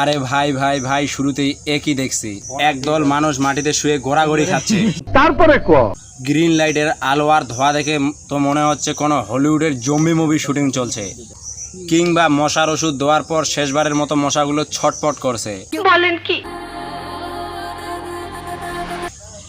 আরে ভাই ভাই ভাই শুরুতেই একই দেখছি, একদল মানুষ মাটিতে শুয়ে ঘোরাঘুরি খাচ্ছে। তারপরে গ্রিন লাইটের আলো আর ধোয়া দেখে তো মনে হচ্ছে কোনো হলিউডের জম্বি মুভি শুটিং চলছে, কিংবা মশার ওষুধ দেওয়ার পর শেষবারের মতো মশাগুলো ছটপট করছে। বলেন কি?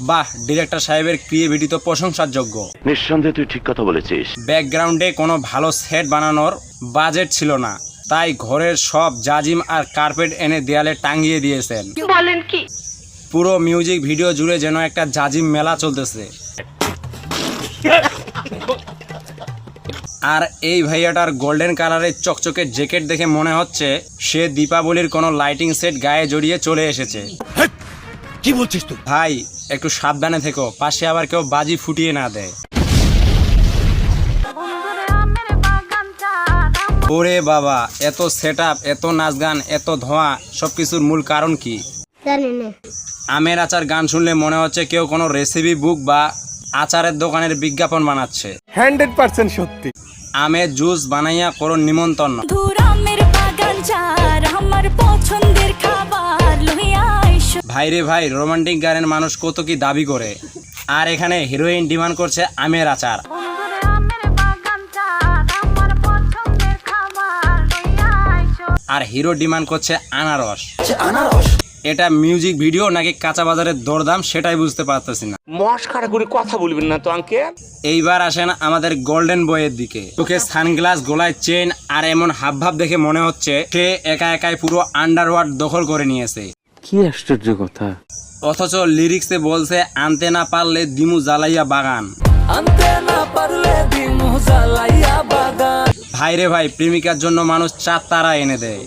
বাহ, ডিরেক্টর সাহেবের ক্রিয়েটিভিটি তো প্রশংসার যোগ্য। নিঃসন্দেহে তুই ঠিক কথা বলেছিস। ব্যাকগ্রাউন্ডে কোনো ভালো সেট বানানোর বাজেট ছিল না, তাই ঘরের সব জাজিম আর কার্পেট এনে দেয়ালে টাঙিয়ে দিয়েছেন। বলেন কি? পুরো মিউজিক ভিডিও জুড়ে যেন একটা জাজিম মেলা চলতেছে। আর এই ভাইয়াটার গোল্ডেন কালারের চকচকে জ্যাকেট দেখে মনে হচ্ছে সে দীপাবলির কোনো লাইটিং সেট গায়ে জড়িয়ে চলে এসেছে। কি বলছিস তুই? ভাই একটু সাবধানে থেকো, পাশে আবার কেউ বাজি ফুটিয়ে না দেয়। ওরে বাবা, এত সেটআপ, এত নাচ গান, এত ধোঁয়া, সবকিছুর মূল কারণ কি? আমের আচার গান শুনলে মনে হচ্ছে কেউ কোনো রেসিপি বুক বা আচারের দোকানের বিজ্ঞাপন বানাচ্ছে। 100% সত্যি। আমের জুস বানাইয়া করো নিমন্ত্রণ। ভাইরে ভাই, রোমান্টিক গানের মানুষ কত কি দাবি করে, আর এখানে হিরোইন ডিমান্ড করছে আমের আচার। আর হিরো ডিমান্ড করছে আনারস। এটা মিউজিক ভিডিও নাকি কাঁচা বাজারের দরদাম সেটাই বুঝতে পারতেছি না। মস্কারা করে কথা বলবেন না তো আঙ্কেল। এইবার আসেন আমাদের গোল্ডেন বয়ের দিকে। চোখে সানগ্লাস, গলায় চেন আর এমন হাবভাব দেখে মনে হচ্ছে সে একা একাই পুরো আন্ডারওয়ার্ল্ড দখল করে নিয়েছে। কি আশ্চর্য কথা! অথচ লিরিক্সে বলছে আনতে না পারলে দিমু জ্বালাইয়া বাগান। ভাইরে ভাই, প্রেমিকার জন্য মানুষ 4 তারা এনে দেয়,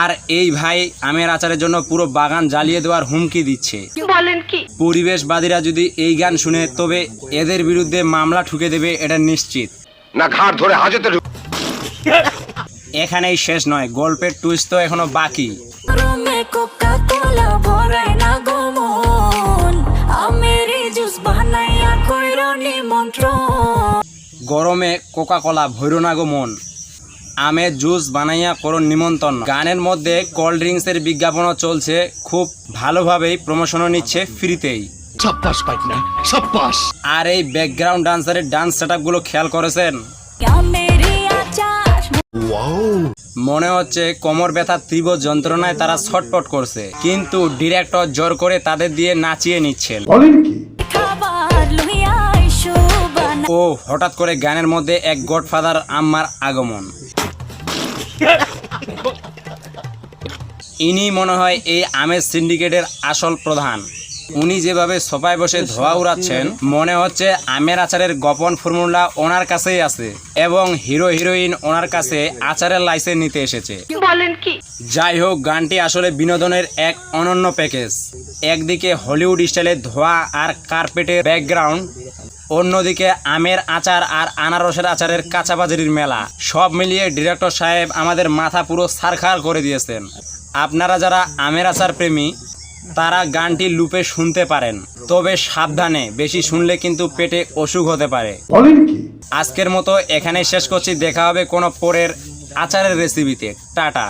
আর এই ভাই আমের আচারের জন্য পুরো বাগান জ্বালিয়ে দেওয়ার হুমকি দিচ্ছে। বলেন কি? পরিবেশবাদীরা যদি এই গান শুনে তবে এদের বিরুদ্ধে মামলা ঠুকে দেবে, এটা নিশ্চিত। না ঘাড় ধরে হাজতে। এখানেই শেষ নয়, গল্পের টুইস্ট তো এখনো বাকি। গরমে কোকা কোলা ভৈর না গো মন, আমের জুস বানাইয়া করো নিমন্ত্রণ। গানের মধ্যে কোল্ড ড্রিঙ্কসের বিজ্ঞাপনও চলছে, খুব ভালোভাবেই প্রমোশনও নিচ্ছে ফ্রিতেই। আর এই ব্যাকগ্রাউন্ড ডান্সারের ডান্স সেটআপ গুলো খেয়াল করেছেন? মনে হচ্ছে কোমর ব্যথা তীব্র যন্ত্রণায় তারা ছটপট করছে, কিন্তু ডিরেক্টর জোর করে তাদের দিয়ে নাচিয়ে নিচ্ছেন। ও হঠাৎ করে গানের মধ্যে এক গডফাদার আম্মার আগমন। ইনি মনে হয় এই আমের সিন্ডিকেটের আসল প্রধান। উনি যেভাবে সোফায় বসে ধোয়া উড়াচ্ছেন, মনে হচ্ছে আমের আচারের গোপন ফর্মুলা ওনার কাছেই আছে, এবং হিরো হিরোইন ওনার কাছে আচারের লাইসেন্স নিতে এসেছে। বলেন কি? যাই হোক, গানটি আসলে বিনোদনের এক অনন্য প্যাকেজ। একদিকে হলিউড স্টাইলের ধোয়া আর কার্পেটের ব্যাকগ্রাউন্ড, অন্যদিকে আমের আচার আর আনারসের আচারের কাঁচাবাজারির মেলা। সব মিলিয়ে ডিরেক্টর সাহেব আমাদের মাথা পুরো ছারখার করে দিয়েছেন। আপনারা যারা আমের আচার প্রেমী তারা গানটি লুপে শুনতে পারেন, তবে সাবধানে, বেশি শুনলে কিন্তু পেটে অসুখ হতে পারে। আজকের মতো এখানে শেষ করছি, দেখা হবে কোনো পরের আচারের রেসিপিতে। টাটা।